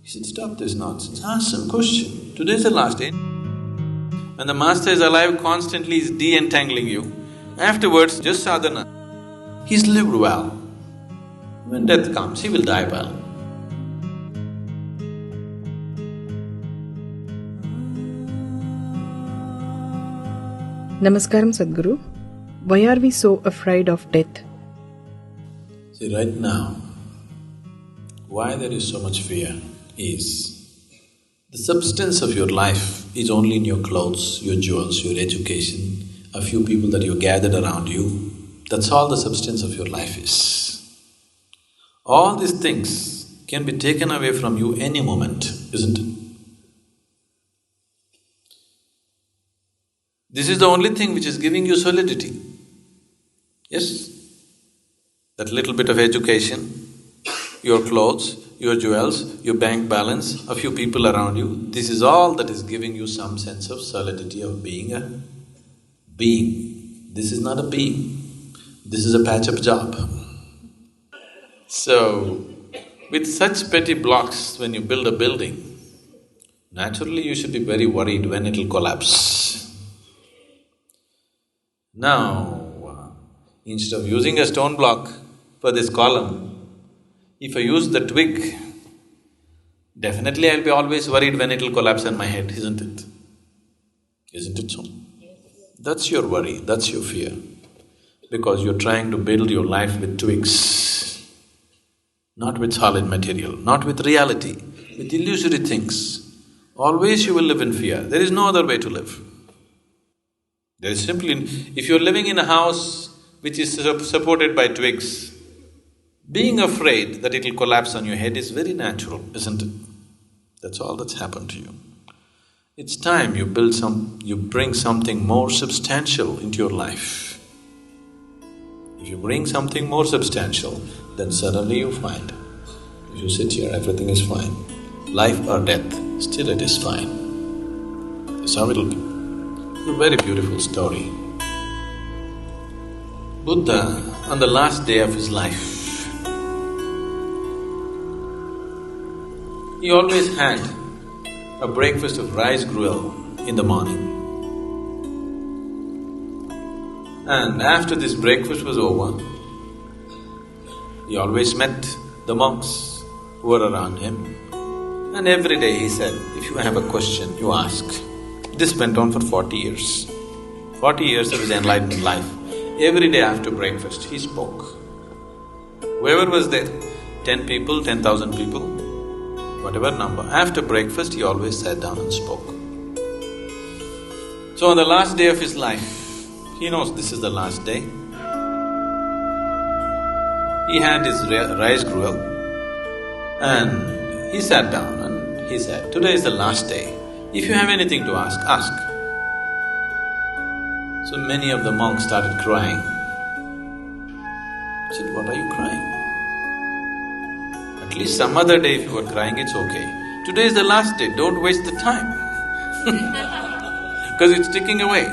He said, stop this nonsense, ask some question. Today is the last day. When the master is alive, constantly is de-entangling you. Afterwards, just sadhana. He's lived well. When death comes, he will die well. Namaskaram, Sadhguru. Why are we so afraid of death? See, right now, why there is so much fear is the substance of your life is only in your clothes, your jewels, your education, a few people that you gathered around you. That's all the substance of your life is. All these things can be taken away from you any moment, isn't it? This is the only thing which is giving you solidity. Yes? That little bit of education, your clothes, your jewels, your bank balance, a few people around you, this is all that is giving you some sense of solidity of being a being. This is not a being, this is a patch-up job. So, with such petty blocks, when you build a building, naturally you should be very worried when it'll collapse. Now, instead of using a stone block for this column, if I use the twig, definitely I'll be always worried when it'll collapse on my head, isn't it? Isn't it so? That's your worry, that's your fear, because you're trying to build your life with twigs, not with solid material, not with reality, with illusory things. Always you will live in fear, there is no other way to live. There is simply… if you're living in a house which is supported by twigs, being afraid that it'll collapse on your head is very natural, isn't it? That's all that's happened to you. It's time you bring something more substantial into your life. If you bring something more substantial, then suddenly you find, if you sit here, everything is fine. Life or death, still it is fine. That's how it'll be. A very beautiful story. Buddha, on the last day of his life, he always had a breakfast of rice gruel in the morning. And after this breakfast was over, he always met the monks who were around him, and every day he said, if you have a question, you ask. This went on for 40 years. 40 years of his enlightened life. Every day after breakfast, he spoke. Whoever was there, 10 people, 10,000 people, whatever number, after breakfast he always sat down and spoke. So on the last day of his life, he knows this is the last day. He had his rice gruel and he sat down and he said, today is the last day. If you have anything to ask, ask. So many of the monks started crying. I said, what are you crying? At least some other day if you were crying, it's okay. Today is the last day, don't waste the time because it's ticking away.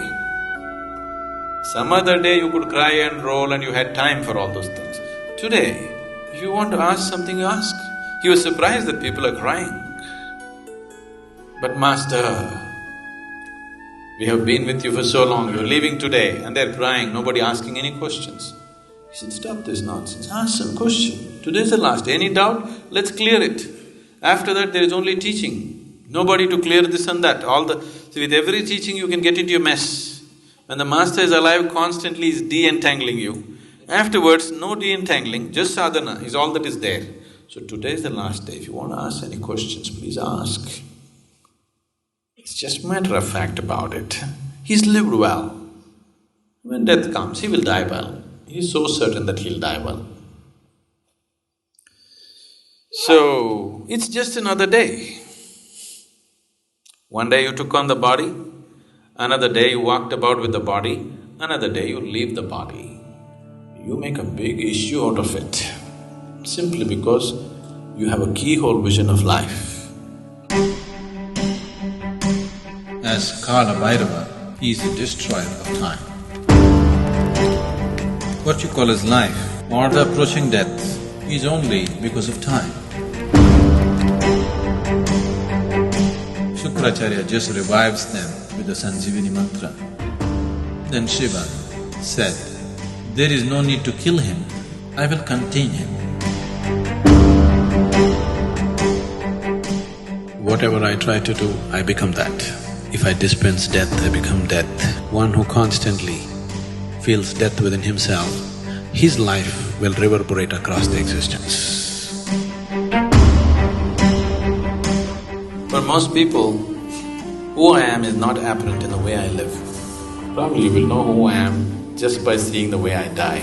Some other day you could cry and roll and you had time for all those things. Today, if you want to ask something, you ask. He was surprised that people are crying. But Master, we have been with you for so long, you're leaving today and they're crying, nobody asking any questions. He said, stop this nonsense, ask some question. Today is the last day, any doubt? Let's clear it. After that there is only teaching, nobody to clear this and that, See, with every teaching you can get into a mess. When the Master is alive, constantly is de-entangling you. Afterwards, no de-entangling, just sadhana is all that is there. So today is the last day, if you want to ask any questions, please ask. It's just a matter of fact about it. He's lived well. When death comes, he will die well. He's so certain that he'll die well. So, it's just another day. One day you took on the body, another day you walked about with the body, another day you leave the body. You make a big issue out of it, simply because you have a keyhole vision of life. As Kala Bhairava, he is the destroyer of time. What you call as life or the approaching death is only because of time. Shukracharya just revives them with the Sanjivini mantra. Then Shiva said, "There is no need to kill him, I will contain him. Whatever I try to do, I become that. If I dispense death, I become death. One who constantly feels death within himself, his life will reverberate across the existence." For most people, who I am is not apparent in the way I live. Probably you will know who I am just by seeing the way I die.